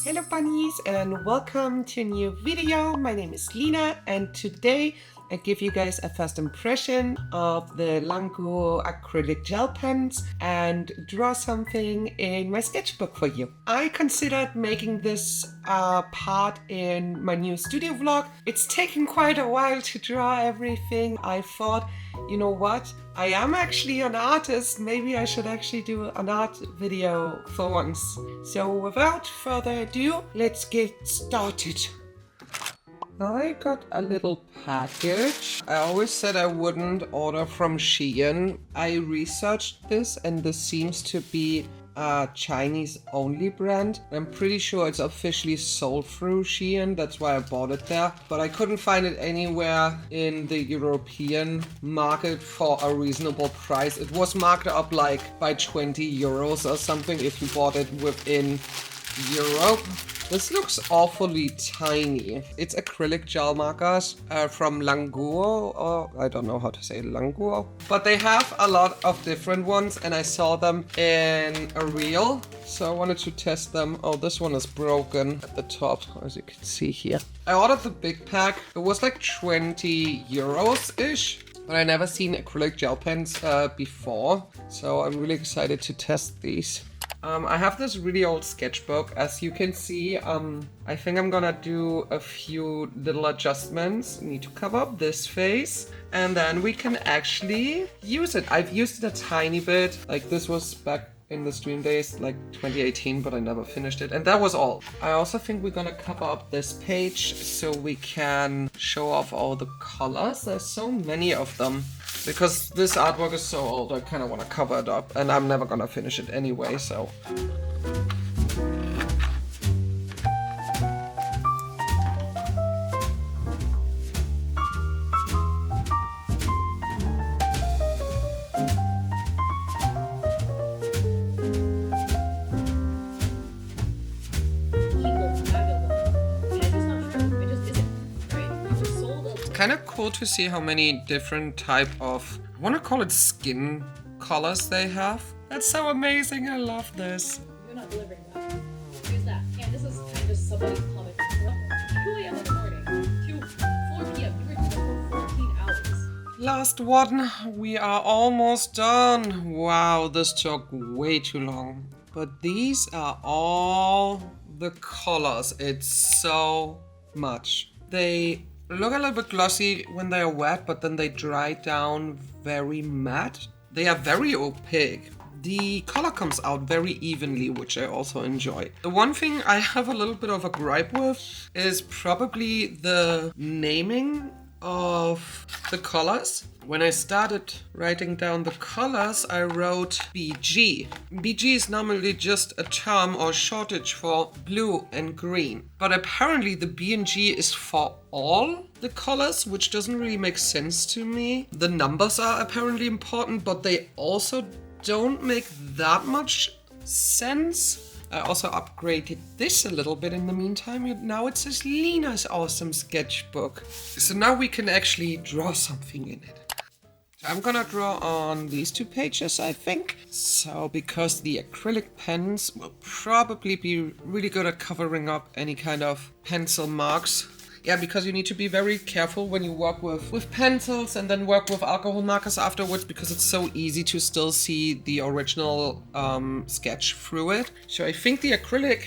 Hello bunnies and welcome to a new video. My name is Lina and today I give you guys a first impression of the Languo acrylic gel pens and draw something in my sketchbook for you. I considered making this part in my new studio vlog. It's taken quite a while to draw everything. I thought, you know what? I am actually an artist. Maybe I should actually do an art video for once. So without further ado, let's get started. I got a little package. I always said I wouldn't order from Shein. I researched this and this seems to be a Chinese only brand. I'm pretty sure it's officially sold through Shein. That's why I bought it there. But I couldn't find it anywhere in the European market for a reasonable price. It was marked up like by 20 euros or something if you bought it within Europe. This looks awfully tiny. It's acrylic gel markers from Languo, or I don't know how to say Languo. But they have a lot of different ones and I saw them in a reel. So I wanted to test them. Oh, this one is broken at the top, as you can see here. I ordered the big pack. It was like 20 euros-ish. But I never seen acrylic gel pens before. So I'm really excited to test these. I have this really old sketchbook. As you can see, I think I'm gonna do a few little adjustments. Need to cover up this face and then we can actually use it. I've used it a tiny bit. Like this was back in the stream days, like 2018, but I never finished it. And that was all. I also think we're gonna cover up this page so we can show off all the colors. There's so many of them. Because this artwork is so old, I kind of want to cover it up, and I'm never gonna finish it anyway, so. Kind of cool to see how many different type of, I want to call it skin colors they have. That's so amazing. I love this. You're not delivering that. Who's that? And this is kind of just somebody comment. 2 a.m. in the morning to 4 p.m. You were doing for 14 hours. Last one. We are almost done. Wow, this took way too long. But these are all the colors. It's so much. They look a little bit glossy when they are wet, but then they dry down very matte. They are very opaque. The color comes out very evenly, which I also enjoy. The one thing I have a little bit of a gripe with is probably the naming of the colors. When I started writing down the colors, I wrote BG. BG is normally just a term or shortage for blue and green. But apparently the B and G is for all the colors, which doesn't really make sense to me. The numbers are apparently important, but they also don't make that much sense. I also upgraded this a little bit in the meantime. Now it says Lina's awesome sketchbook. So now we can actually draw something in it. I'm gonna draw on these 2 pages, I think. So, because the acrylic pens will probably be really good at covering up any kind of pencil marks. Yeah, because you need to be very careful when you work with pencils and then work with alcohol markers afterwards, because it's so easy to still see the original sketch through it. So I think the acrylic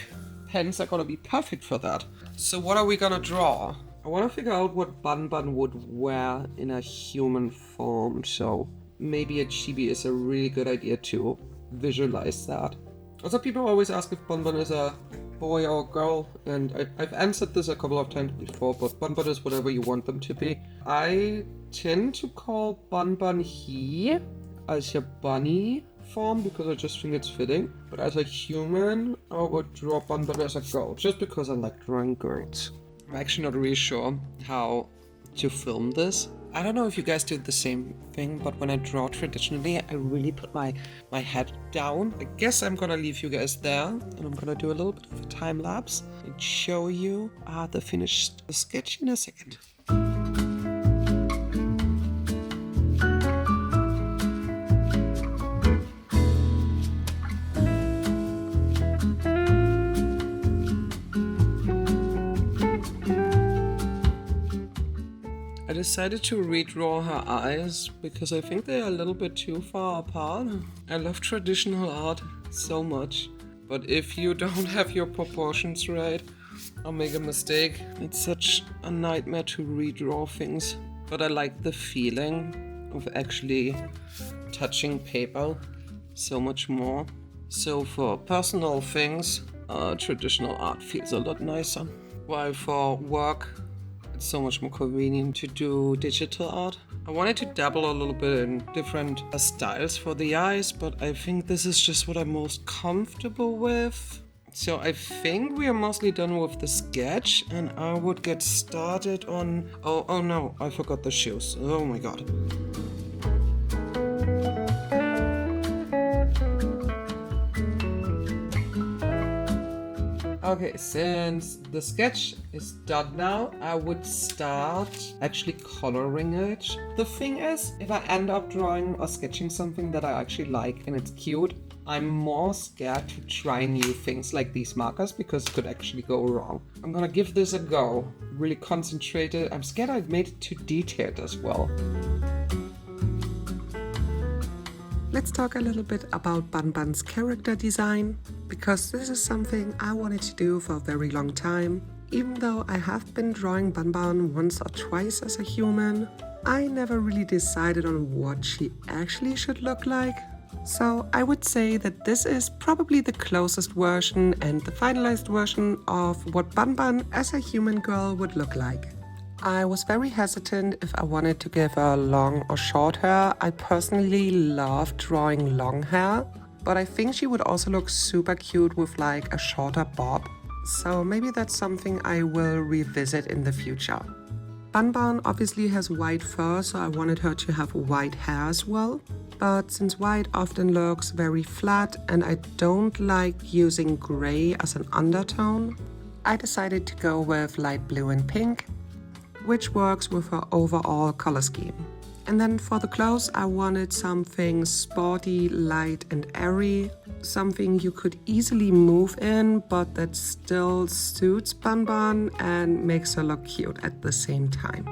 pens are gonna be perfect for that. So what are we gonna draw? I want to figure out what Bun Bun would wear in a human form, so maybe a chibi is a really good idea to visualize that. Also, people always ask if Bun Bun is a boy or girl, and I've answered this a couple of times before, but Bun Bun is whatever you want them to be. I tend to call Bun Bun he as a bunny form because I just think it's fitting, but as a human, I would draw Bun Bun as a girl, just because I like drawing girls. I'm actually not really sure how to film this. I don't know if you guys do the same thing, but when I draw traditionally, I really put my head down. I guess I'm gonna leave you guys there, and I'm gonna do a little bit of a time lapse and show you the finished sketch in a second. decided to redraw her eyes because I think they are a little bit too far apart. I love traditional art so much, but if you don't have your proportions right, I'll make a mistake. It's such a nightmare to redraw things, but I like the feeling of actually touching paper so much more. So for personal things, traditional art feels a lot nicer. While for work, it's so much more convenient to do digital art. I wanted to dabble a little bit in different styles for the eyes, but I think this is just what I'm most comfortable with. So I think we are mostly done with the sketch, and I would get started on... Oh no, I forgot the shoes. Oh my god. Okay, since the sketch is done now, I would start actually coloring it. The thing is, if I end up drawing or sketching something that I actually like and it's cute, I'm more scared to try new things like these markers because it could actually go wrong. I'm gonna give this a go, really concentrated. I'm scared I made it too detailed as well. Let's talk a little bit about Bun Bun's character design, because this is something I wanted to do for a very long time. Even though I have been drawing Bun Bun once or twice as a human, I never really decided on what she actually should look like. So I would say that this is probably the closest version and the finalized version of what Bun Bun as a human girl would look like. I was very hesitant if I wanted to give her long or short hair. I personally love drawing long hair, but I think she would also look super cute with like a shorter bob. So maybe that's something I will revisit in the future. Bun Bun obviously has white fur, so I wanted her to have white hair as well. But since white often looks very flat and I don't like using gray as an undertone, I decided to go with light blue and pink, which works with her overall color scheme. And then for the clothes, I wanted something sporty, light and airy, something you could easily move in, but that still suits Bun Bun and makes her look cute at the same time.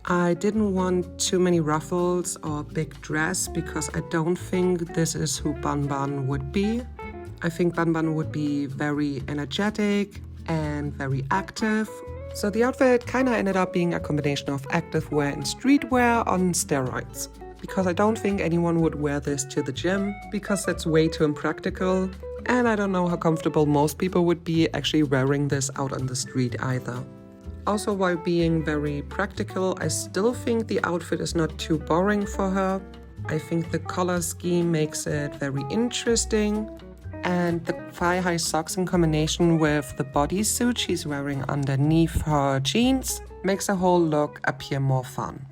I didn't want too many ruffles or big dress because I don't think this is who Bun Bun would be. I think Bun Bun would be very energetic and very active. So the outfit kind of ended up being a combination of activewear and streetwear on steroids. Because I don't think anyone would wear this to the gym, because that's way too impractical. And I don't know how comfortable most people would be actually wearing this out on the street either. Also, while being very practical, I still think the outfit is not too boring for her. I think the color scheme makes it very interesting. And the thigh-high socks in combination with the bodysuit she's wearing underneath her jeans makes the whole look appear more fun.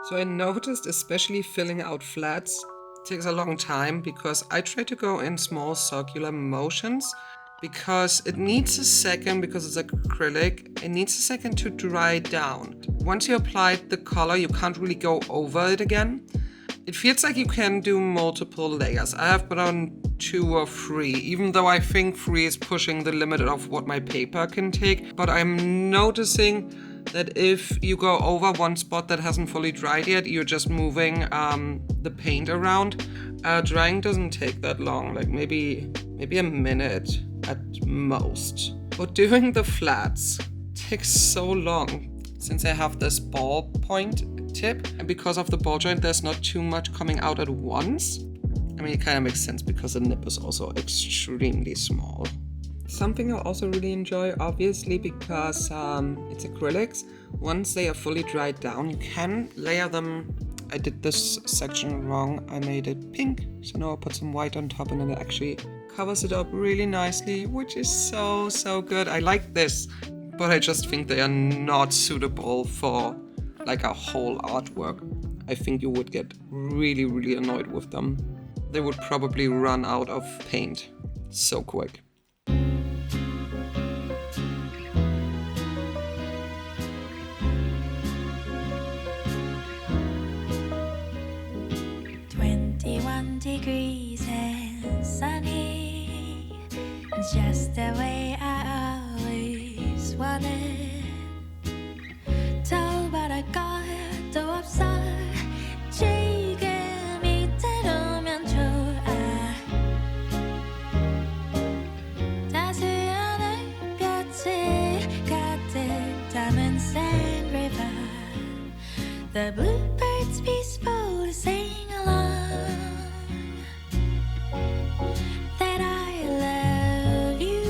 So I noticed especially filling out flats takes a long time because I try to go in small circular motions because it needs a second, because it's acrylic, it needs a second to dry down. Once you applied the color, you can't really go over it again. It feels like you can do multiple layers. I have put on 2 or 3, even though I think 3 is pushing the limit of what my paper can take. But I'm noticing that if you go over one spot that hasn't fully dried yet, you're just moving the paint around. Drying doesn't take that long, like maybe a minute at most. But doing the flats takes so long. Since I have this ballpoint tip, and because of the ball joint, there's not too much coming out at once. I mean, it kind of makes sense because the nib is also extremely small. Something I also really enjoy, obviously, because it's acrylics. Once they are fully dried down, you can layer them. I did this section wrong. I made it pink, so now I put some white on top and then it actually covers it up really nicely, which is so good. I like this, but I just think they are not suitable for like a whole artwork. I think you would get really annoyed with them. They would probably run out of paint so quick. Degrees and sunny, it's just the way I always wanted. the bluebirds peaceful sing along that I love you.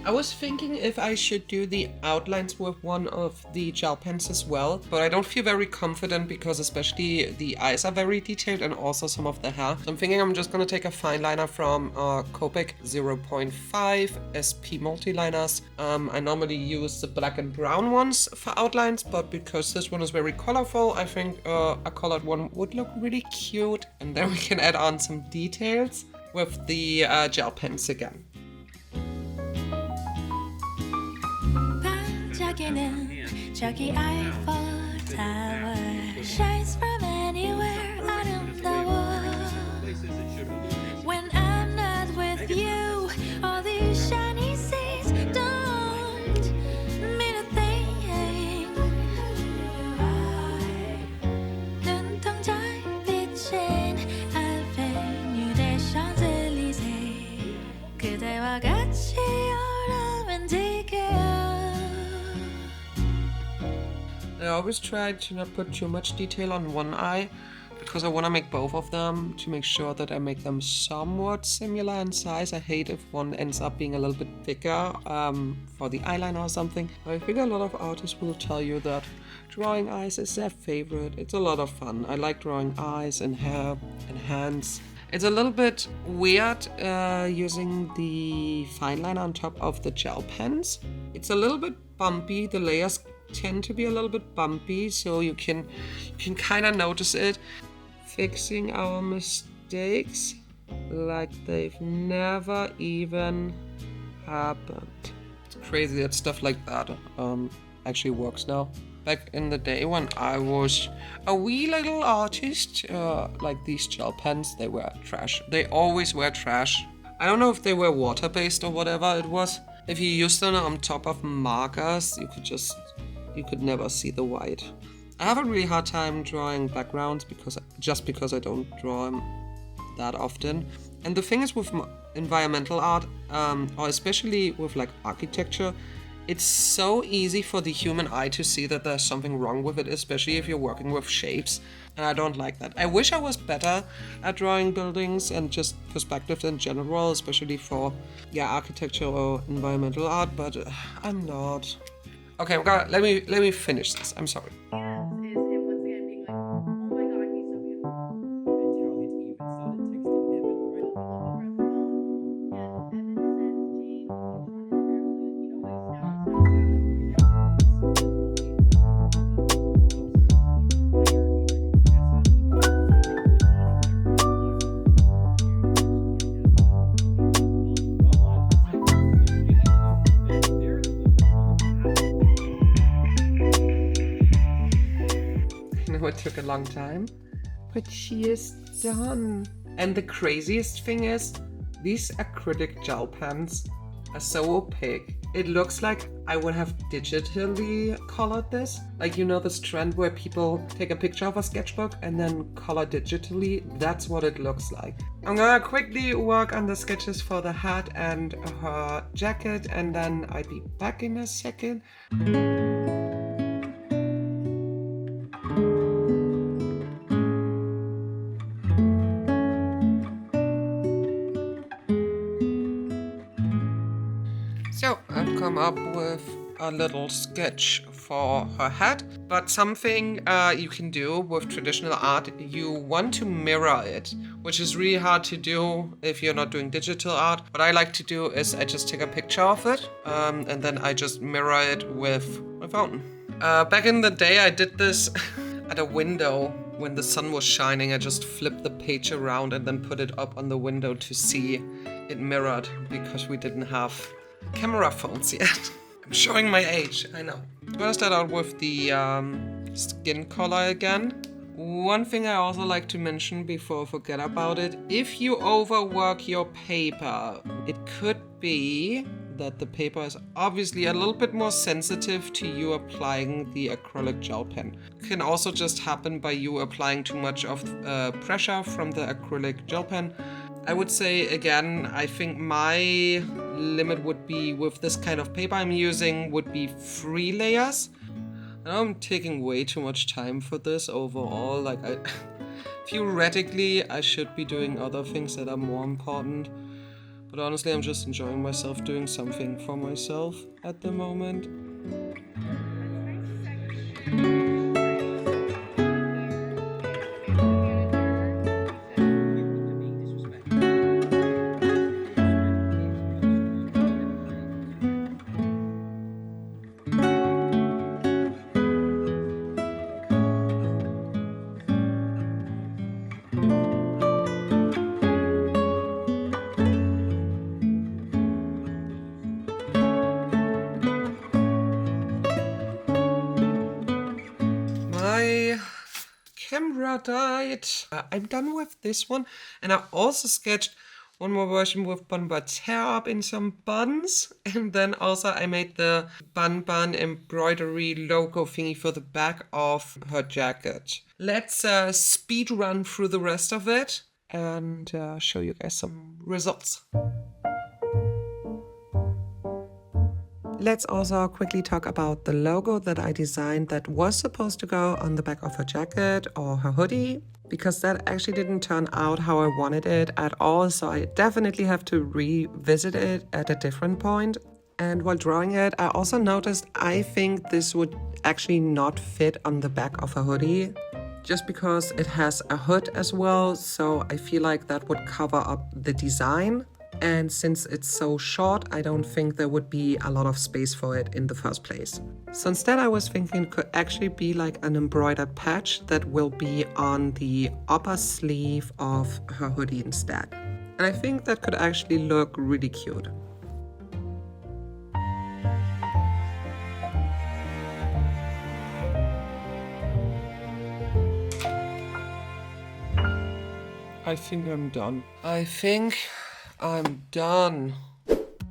I was thinking if I should do the outlines with one of the gel pens as well, but I don't feel very confident because especially the eyes are very detailed and also some of the hair. So I'm thinking I'm just gonna take a fine liner from Copic 0.5 SP multi-liners. I normally use the black and brown ones for outlines, but because this one is very colorful, I think a colored one would look really cute. And then we can add on some details with the gel pens again. 반짝이는 저기 Eiffel Tower shines from anywhere 아름다워. When I'm not with you, all these shiny seas don't mean a thing. 눈동자에 비친 Avenue des Champs-Élysées 그대와 같이 I always try to not put too much detail on one eye because I want to make both of them to make sure that I make them somewhat similar in size. I hate if one ends up being a little bit thicker for the eyeliner or something. I think a lot of artists will tell you that drawing eyes is their favorite. It's a lot of fun. I like drawing eyes and hair and hands. It's a little bit weird using the fine liner on top of the gel pens. It's a little bit bumpy. The layers tend to be a little bit bumpy, so you can kind of notice it. Fixing our mistakes like they've never even happened. It's crazy that stuff like that actually works now. Back in the day when I was a wee little artist, like these gel pens, they were trash. They always were trash. I don't know if they were water-based or whatever it was. If you used them on top of markers, you could never see the white. I have a really hard time drawing backgrounds because I don't draw them that often. And the thing is with environmental art, or especially with like architecture, it's so easy for the human eye to see that there's something wrong with it, especially if you're working with shapes. And I don't like that. I wish I was better at drawing buildings and just perspectives in general, especially for architecture or environmental art, but I'm not. Okay, let me finish this. I'm sorry. Is him once again being like, oh my god, he's so beautiful. It took a long time, but she is done. And the craziest thing is, these acrylic gel pens are so opaque. It looks like I would have digitally colored this. Like, you know this trend where people take a picture of a sketchbook and then color digitally? That's what it looks like. I'm gonna quickly work on the sketches for the hat and her jacket, and then I'll be back in a second. So I've come up with a little sketch for her hat, but something you can do with traditional art, you want to mirror it, which is really hard to do if you're not doing digital art. What I like to do is I just take a picture of it and then I just mirror it with my phone. Back in the day I did this at a window when the sun was shining. I just flipped the page around and then put it up on the window to see it mirrored because we didn't have camera phones yet. I'm showing my age, I know. I'm gonna start out with the skin color again. One thing I also like to mention before I forget about it, if you overwork your paper, it could be that the paper is obviously a little bit more sensitive to you applying the acrylic gel pen. It can also just happen by you applying too much of pressure from the acrylic gel pen. I would say, again, I think my limit would be with this kind of paper I'm using would be 3 layers. I know I'm taking way too much time for this overall. Like, theoretically, I should be doing other things that are more important. But honestly, I'm just enjoying myself doing something for myself at the moment. My camera died. I'm done with this one, and I also sketched one more version with Bun Bun tear up in some buns, and then also I made the Bun Bun embroidery logo thingy for the back of her jacket. Let's speed run through the rest of it and show you guys some results. Let's also quickly talk about the logo that I designed that was supposed to go on the back of her jacket or her hoodie, because that actually didn't turn out how I wanted it at all, so I definitely have to revisit it at a different point. And while drawing it, I also noticed I think this would actually not fit on the back of a hoodie, just because it has a hood as well, so I feel like that would cover up the design. And since it's so short, I don't think there would be a lot of space for it in the first place. So instead I was thinking it could actually be like an embroidered patch that will be on the upper sleeve of her hoodie instead. And I think that could actually look really cute. I think I'm done. I'm done.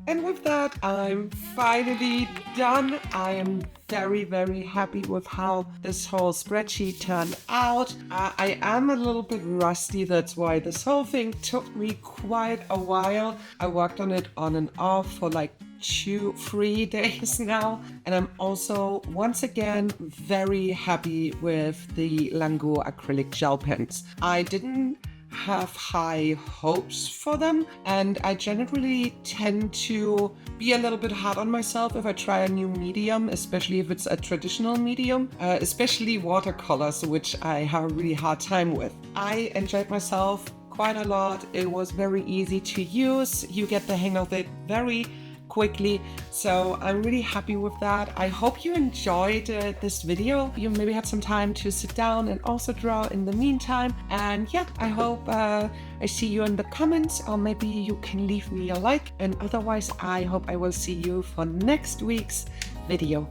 And with that, I'm finally done. I am very, very happy with how this whole spreadsheet turned out. I am a little bit rusty, that's why this whole thing took me quite a while. I worked on it on and off for like 2-3 days now. And I'm also, once again, very happy with the Languo acrylic gel pens. I didn't have high hopes for them, and I generally tend to be a little bit hard on myself if I try a new medium, especially if it's a traditional medium, especially watercolors, which I have a really hard time with. I enjoyed myself quite a lot. It was very easy to use. You get the hang of it very quickly, so I'm really happy with that. I hope you enjoyed this video. You maybe had some time to sit down and also draw in the meantime, and yeah, I hope I see you in the comments, or maybe you can leave me a like, and otherwise I hope I will see you for next week's video.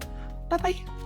Bye bye.